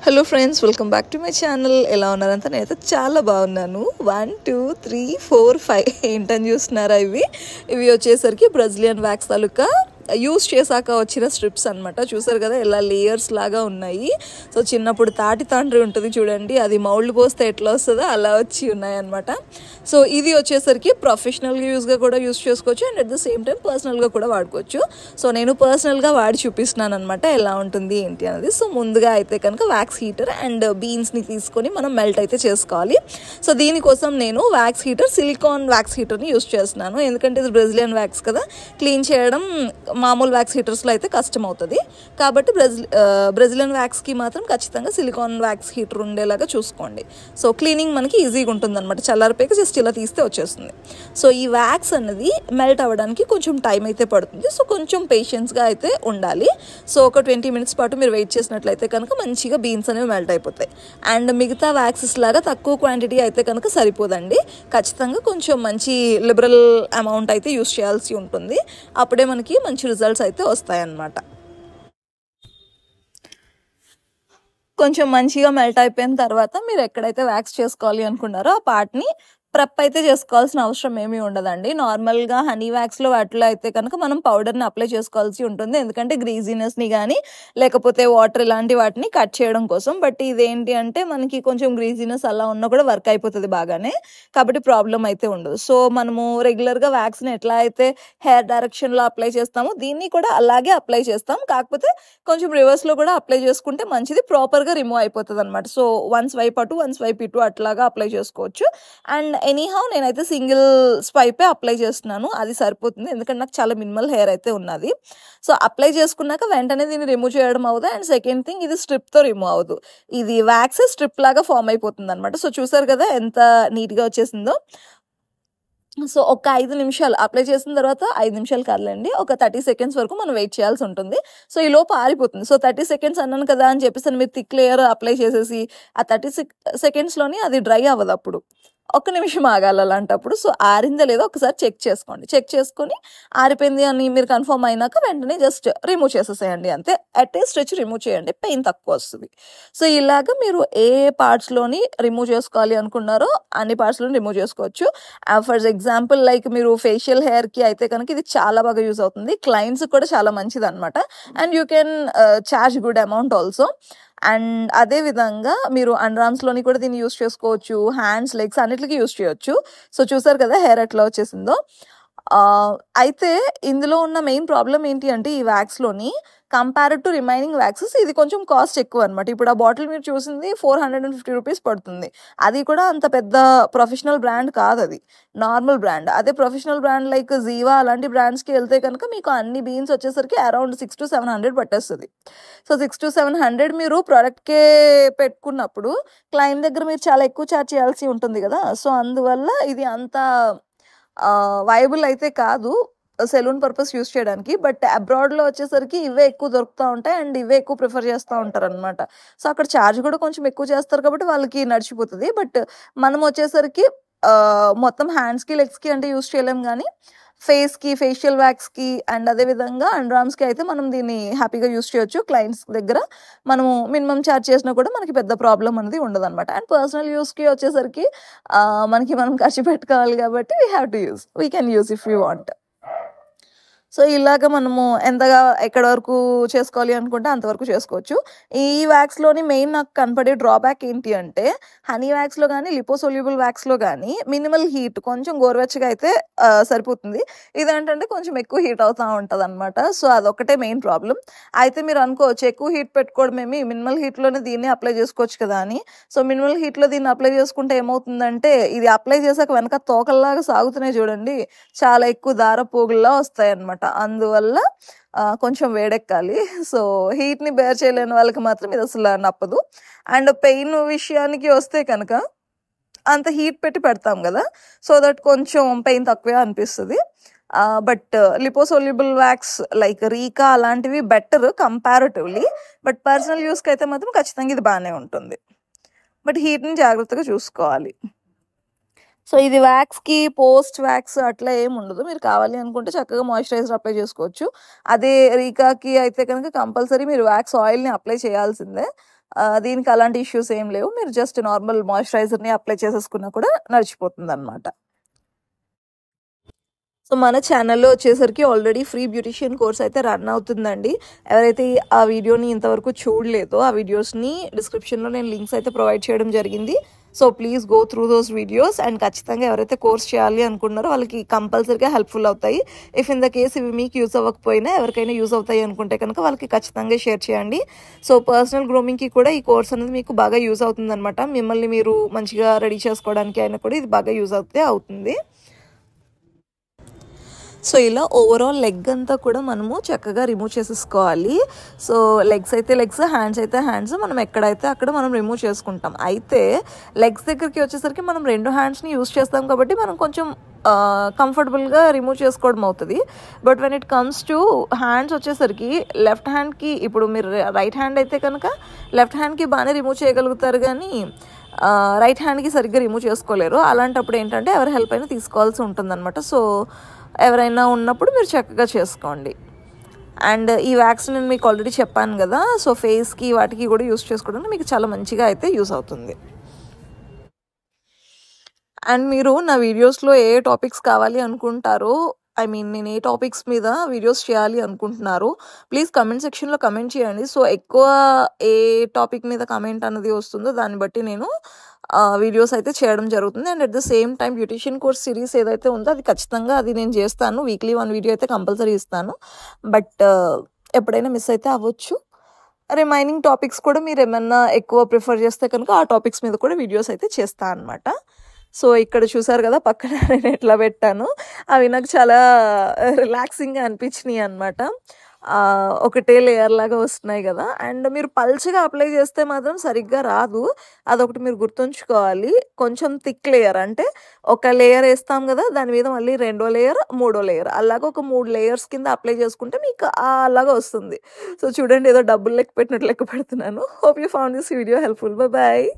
Hello friends, welcome back to my channel. ఎలా ఉన్నారంతా? నేనైతే చాలా బాగున్నాను. 1 2 3 4 5 ఏంటని చూస్తున్నారా? ఇవి వచ్చేసరికి బ్రెజిలియన్ వ్యాక్స్ తాలూకా యూస్ చేశాక వచ్చిన స్ట్రిప్స్ అనమాట. చూసారు కదా ఎలా లేయర్స్ లాగా ఉన్నాయి. సో చిన్నప్పుడు తాటి తండ్రి ఉంటుంది చూడండి, అది మౌల్డ్ పోస్తే ఎట్లా వస్తుందో అలా వచ్చి ఉన్నాయన్నమాట. సో ఇది వచ్చేసరికి ప్రొఫెషనల్ యూస్గా కూడా యూస్ చేసుకోవచ్చు and at the same time పర్సనల్గా కూడా వాడుకోవచ్చు. సో నేను పర్సనల్గా వాడి చూపిస్తున్నాను అనమాట ఎలా ఉంటుంది ఏంటి అనేది. సో ముందుగా అయితే కనుక వ్యాక్స్ హీటర్ అండ్ బీన్స్ని తీసుకొని మనం మెల్ట్ అయితే చేసుకోవాలి. సో దీనికోసం నేను వ్యాక్స్ హీటర్, సిలికాన్ వ్యాక్స్ హీటర్ని యూస్ చేస్తున్నాను. ఎందుకంటే ఇది బ్రెజిలియన్ వ్యాక్స్ కదా, క్లీన్ చేయడం మామూలు వ్యాక్స్ హీటర్స్లో అయితే కష్టం అవుతుంది. కాబట్టి బ్రెజిలియన్ వ్యాక్స్కి మాత్రం ఖచ్చితంగా సిలికాన్ వ్యాక్స్ హీటర్ ఉండేలాగా చూసుకోండి. సో క్లీనింగ్ మనకి ఈజీగా ఉంటుంది అనమాట. చల్లారిపోయాక జస్ట్ ఇలా తీస్తే వచ్చేస్తుంది. సో ఈ వ్యాక్స్ అనేది మెల్ట్ అవ్వడానికి కొంచెం టైం అయితే పడుతుంది. సో కొంచెం పేషెన్స్గా అయితే ఉండాలి. సో ఒక 20 minutes పాటు మీరు వెయిట్ చేసినట్లయితే కనుక మంచిగా బీన్స్ అనేవి మెల్ట్ అయిపోతాయి. అండ్ మిగతా వ్యాక్సెస్ లాగా తక్కువ క్వాంటిటీ అయితే కనుక సరిపోదండి. ఖచ్చితంగా కొంచెం మంచి లిబరల్ అమౌంట్ అయితే యూస్ చేయాల్సి ఉంటుంది. అప్పుడే మనకి మంచి రిజల్ట్స్ అయితే వస్తాయన్నమాట. కొంచెం మంచిగా మెల్ట్ అయిపోయిన తర్వాత మీరు ఎక్కడైతే వ్యాక్స్ చేసుకోవాలి అనుకున్నారో ఆ పార్ట్ని ప్రెప్ అయితే చేసుకోవాల్సిన అవసరం ఏమీ ఉండదండి. నార్మల్గా హనీ వ్యాక్స్లో వాటిలో అయితే కనుక మనం పౌడర్ని అప్లై చేసుకోవాల్సి ఉంటుంది. ఎందుకంటే గ్రీజీనెస్ని కానీ లేకపోతే వాటర్ ఇలాంటి వాటిని కట్ చేయడం కోసం. బట్ ఇదేంటి అంటే మనకి కొంచెం గ్రీజీనెస్ అలా ఉన్నా కూడా వర్క్ అయిపోతుంది బాగానే, కాబట్టి ప్రాబ్లం అయితే ఉండదు. సో మనము రెగ్యులర్గా వ్యాక్స్ని ఎట్లా అయితే హెయిర్ డైరెక్షన్లో అప్లై చేస్తామో దీన్ని కూడా అలాగే అప్లై చేస్తాం. కాకపోతే కొంచెం రివర్స్లో కూడా అప్లై చేసుకుంటే మంచిది, ప్రాపర్గా రిమూవ్ అయిపోతుంది అనమాట. సో వన్ స్వైప్ అటు వన్ స్వైప్ ఇటు అట్లాగా అప్లై చేసుకోవచ్చు. అండ్ ఎనీహౌ నేనైతే సింగిల్ స్వైపే అప్లై చేస్తున్నాను, అది సరిపోతుంది. ఎందుకంటే నాకు చాలా మినిమల్ హెయిర్ అయితే ఉన్నది. సో అప్లై చేసుకున్నాక వెంటనే దీన్ని రిమూవ్ చేయడం అవ్వదు. అండ్ సెకండ్ థింగ్, ఇది స్ట్రిప్తో రిమూవ్ అవ్వదు. ఇది వ్యాక్స్ స్ట్రిప్ లాగా ఫామ్ అయిపోతుంది అనమాట. సో చూసారు కదా ఎంత నీట్గా వచ్చేసిందో. సో ఒక 5 నిమిషాలు అప్లై చేసిన తర్వాత 5 నిమిషాలు కాదులేండి, ఒక 30 seconds వరకు మనం వెయిట్ చేయాల్సి ఉంటుంది. సో ఈ లోపు ఆరిపోతుంది. సో 30 seconds అన్నాను కదా అని చెప్పేసి మీరు థిక్ లేయర్ అప్లై చేసేసి ఆ 30 secondsలోని అది డ్రై అవ్వదు. అప్పుడు 1 నిమిషం ఆగాలి అలాంటప్పుడు. సో ఆరిందా లేదో ఒకసారి చెక్ చేసుకోండి. చెక్ చేసుకొని ఆరిపోయింది అని మీరు కన్ఫర్మ్ అయినాక వెంటనే జస్ట్ రిమూవ్ చేసేసేయండి అంతే. అట్ ఏ స్ట్రెచ్ రిమూవ్ చేయండి, పెయిన్ తక్కువ వస్తుంది. సో ఇలాగ మీరు ఏ పార్ట్స్లోని రిమూవ్ చేసుకోవాలి అనుకున్నారో అన్ని పార్ట్స్లోని రిమూవ్ చేసుకోవచ్చు. ఫర్ ఎగ్జాంపుల్ లైక్ మీరు ఫేషియల్ హెయిర్కి అయితే కనుక ఇది చాలా బాగా యూజ్ అవుతుంది. క్లయింట్స్ కూడా చాలా మంచిది అనమాట. And you can charge good amount also. And అదే విధంగా మీరు అండర్ ఆర్మ్స్లోని కూడా దీన్ని యూస్ చేసుకోవచ్చు, హ్యాండ్స్, లెగ్స్ అన్నిటికీ యూస్ చేయొచ్చు. సో చూసారు కదా హెయిర్ ఎట్లా వచ్చేసిందో. అయితే ఇందులో ఉన్న మెయిన్ ప్రాబ్లం ఏంటి అంటే ఈ వ్యాక్స్లోని కంపేర్డ్ టు రిమైనింగ్ వ్యాక్సెస్ ఇది కొంచెం కాస్ట్ ఎక్కువ అనమాట. ఇప్పుడు ఆ బాటిల్ మీరు చూసింది 450 రూపీస్ పడుతుంది. అది కూడా అంత పెద్ద ప్రొఫెషనల్ బ్రాండ్ కాదు, అది నార్మల్ బ్రాండ్. అదే ప్రొఫెషనల్ బ్రాండ్ లైక్ జీవా అలాంటి బ్రాండ్స్కి వెళ్తే కనుక మీకు అన్ని బీన్స్ వచ్చేసరికి అరౌండ్ 600 to 700 పట్టేస్తుంది. సో 600 to 700 మీరు ప్రోడక్ట్కే పెట్టుకున్నప్పుడు క్లయింట్ దగ్గర మీరు చాలా ఎక్కువ ఛార్జ్ చేయాల్సి ఉంటుంది కదా. సో అందువల్ల ఇది అంత వైబుల్ అయితే కాదు సెలూన్ పర్పస్ యూస్ చేయడానికి. బట్ అబ్రాడ్లో వచ్చేసరికి ఇవే ఎక్కువ దొరుకుతూ ఉంటాయి అండ్ ఇవే ఎక్కువ ప్రిఫర్ చేస్తూ ఉంటారు అనమాట. సో అక్కడ ఛార్జ్ కూడా కొంచెం ఎక్కువ చేస్తారు కాబట్టి వాళ్ళకి నడిచిపోతుంది. బట్ మనం వచ్చేసరికి మొత్తం హ్యాండ్స్కి, లెగ్స్కి అంటే యూస్ చేయలేం, కానీ ఫేస్కి, ఫేషియల్ వ్యాక్స్కి అండ్ అదేవిధంగా అండర్ ఆర్మ్స్కి అయితే మనం దీన్ని హ్యాపీగా యూస్ చేయొచ్చు. క్లయింట్స్ దగ్గర మనము మినిమం ఛార్జ్ చేసినా కూడా మనకి పెద్ద ప్రాబ్లం అనేది ఉండదు అనమాట. అండ్ పర్సనల్ యూస్కి వచ్చేసరికి మనకి మనం ఖర్చు పెట్టుకోవాలి కాబట్టి we can use if you want. So ఇలాగ మనము ఎంతగా ఎక్కడి వరకు చేసుకోవాలి అనుకుంటే అంతవరకు చేసుకోవచ్చు. ఈ వ్యాక్స్లోని మెయిన్ నాకు కనపడే డ్రాబ్యాక్ ఏంటి అంటే హనీ వ్యాక్స్లో కానీ లిపోసొల్యూబుల్ వ్యాక్స్లో కానీ మినిమల్ హీట్, కొంచెం గోరువెచ్చగా అయితే సరిపోతుంది. ఇదేంటంటే కొంచెం ఎక్కువ హీట్ అవుతూ ఉంటుంది అనమాట. సో అదొకటే మెయిన్ ప్రాబ్లం. అయితే మీరు అనుకోవచ్చు ఎక్కువ హీట్ పెట్టుకోవడమేమి, మినిమల్ హీట్లోనే దీన్ని అప్లై చేసుకోవచ్చు కదా అని. సో మినిమల్ హీట్లో దీన్ని అప్లై చేసుకుంటే ఏమవుతుందంటే ఇది అప్లై చేసాక వెనక తోకల్లాగా సాగుతున్నాయి చూడండి, చాలా ఎక్కువ దార పోగుల్లా వస్తాయి అనమాట. అందువల్ల కొంచెం వేడెక్కాలి. సో హీట్ని బేర్ చేయలేని వాళ్ళకి మాత్రం ఇది అసలు నప్పదు. అండ్ పెయిన్ విషయానికి వస్తే కనుక అంత హీట్ పెట్టి పెడతాం కదా, సో దట్ కొంచెం పెయిన్ తక్కువే అనిపిస్తుంది. బట్ లిపోసొల్యూబుల్ వ్యాక్స్ లైక్ రీకా అలాంటివి బెటర్ కంపారిటివ్లీ. బట్ పర్సనల్ యూస్కి అయితే మాత్రం ఖచ్చితంగా ఇది బాగానే ఉంటుంది. బట్ హీట్ని జాగ్రత్తగా చూసుకోవాలి. సో ఇది వ్యాక్స్కి పోస్ట్ వ్యాక్స్ అట్లా ఏమి ఉండదు. మీరు కావాలి అనుకుంటే చక్కగా మాయిశ్చరైజర్ అప్లై చేసుకోవచ్చు. అదే రీకాకి అయితే కనుక కంపల్సరీ మీరు వ్యాక్స్ ఆయిల్ని అప్లై చేయాల్సిందే. దీనికి అలాంటి ఇష్యూస్ ఏం లేవు. మీరు జస్ట్ నార్మల్ మాయిశ్చరైజర్‌ని అప్లై చేసేసుకున్నా కూడా నడిచిపోతుందనమాట. సో, మన ఛానల్‌లో వచ్చేసరికి ఆల్రెడీ ఫ్రీ బ్యూటీషియన్ కోర్స్ అయితే రన్ అవుతుందండి. ఎవరైతే ఆ వీడియోని ఇంతవరకు చూడలేదో ఆ వీడియోస్‌ని డిస్క్రిప్షన్‌లో నేను లింక్స్ అయితే ప్రొవైడ్ చేయడం జరిగింది. So, please go through those videos and ఖచ్చితంగా ఎవరైతే కోర్స్ చేయాలి అనుకుంటున్నారో వాళ్ళకి కంపల్సరీగా హెల్ప్‌ఫుల్ అవుతాయి. ఇఫ్ ఇన్ ద కేస్ ఇవి మీకు యూజ్ అవ్వకపోయినా ఎవరికైనా యూజ్ అవుతాయి అనుకుంటే కనుక వాళ్ళకి ఖచ్చితంగా షేర్ చేయండి. సో, పర్సనల్ గ్రూమింగ్‌కి కూడా ఈ కోర్స్ అనేది మీకు బాగా యూజ్ అవుతుందనమాట. మిమ్మల్ని మీరు మంచిగా రెడీ చేసుకోవడానికి అయినా కూడా ఇది బాగా యూజ్ అవుతుంది. సో, ఇలా ఓవరాల్ లెగ్ అంతా కూడా మనము చక్కగా రిమూవ్ చేసేసుకోవాలి. సో, లెగ్స్ అయితే లెగ్స్, హ్యాండ్స్ అయితే హ్యాండ్స్, మనం ఎక్కడైతే అక్కడ మనం రిమూవ్ చేసుకుంటాం. అయితే లెగ్స్ దగ్గరికి వచ్చేసరికి మనం 2 హ్యాండ్స్‌ని యూజ్ చేస్తాం కాబట్టి మనం కొంచెం కంఫర్టబుల్గా రిమూవ్ చేసుకోవడం అవుతుంది. But when it comes to hands వచ్చేసరికి లెఫ్ట్ హ్యాండ్కి, ఇప్పుడు మీరు రైట్ హ్యాండ్ అయితే కనుక లెఫ్ట్ హ్యాండ్కి బాగానే రిమూవ్ చేయగలుగుతారు కానీ రైట్ హ్యాండ్కి సరిగ్గా రిమూవ్ చేసుకోలేరు. అలాంటప్పుడు ఏంటంటే ఎవరి హెల్ప్ అయినా తీసుకోవాల్సి ఉంటుందన్నమాట. సో, ఎవరైనా ఉన్నప్పుడు మీరు చక్కగా చేసుకోండి. అండ్ ఈ వ్యాక్స్ నేను మీకు ఆల్రెడీ చెప్పాను కదా, సో ఫేస్కి వాటికి కూడా యూస్ చేసుకోవడానికి మీకు చాలా మంచిగా అయితే యూస్ అవుతుంది. అండ్ మీరు నా వీడియోస్లో ఏ టాపిక్స్ కావాలి అనుకుంటారో, నేను ఏ టాపిక్స్ మీద వీడియోస్ చేయాలి అనుకుంటున్నారు, ప్లీజ్ కమెంట్ సెక్షన్లో కమెంట్ చేయండి. సో ఎక్కువ ఏ టాపిక్ మీద కమెంట్ అన్నది వస్తుందో దాన్ని బట్టి నేను వీడియోస్ అయితే చేయడం జరుగుతుంది. And at the same time beautician course series ఏదైతే ఉందో అది ఖచ్చితంగా అది నేను చేస్తాను. వీక్లీ 1 వీడియో అయితే కంపల్సరీ ఇస్తాను. బట్ ఎప్పుడైనా మిస్ అయితే అవ్వచ్చు. రిమైనింగ్ టాపిక్స్ కూడా మీరు ఏమన్నా ఎక్కువ ప్రిఫర్ చేస్తే కనుక ఆ టాపిక్స్ మీద కూడా వీడియోస్ అయితే చేస్తాను అనమాట. సో ఇక్కడ చూసారు కదా పక్కన నేను ఎట్లా పెట్టాను, అవి నాకు చాలా రిలాక్సింగ్గా అనిపించినాయి అనమాట. ఒకటే లేయర్ లాగా వస్తున్నాయి కదా. అండ్ మీరు పల్చగా అప్లై చేస్తే మాత్రం సరిగ్గా రాదు, అదొకటి మీరు గుర్తుంచుకోవాలి. కొంచెం థిక్ లేయర్ అంటే ఒక లేయర్ వేస్తాం కదా, దాని మీద మళ్ళీ 2వ లేయర్ 3వ లేయర్ అలాగా ఒక 3 లేయర్స్ కింద అప్లై చేసుకుంటే మీకు అలాగా వస్తుంది. సో చూడండి, ఏదో డబ్బులు లెక్క పెట్టినట్టు లెక్క పెడుతున్నాను. Hope you found this video helpful. Bye.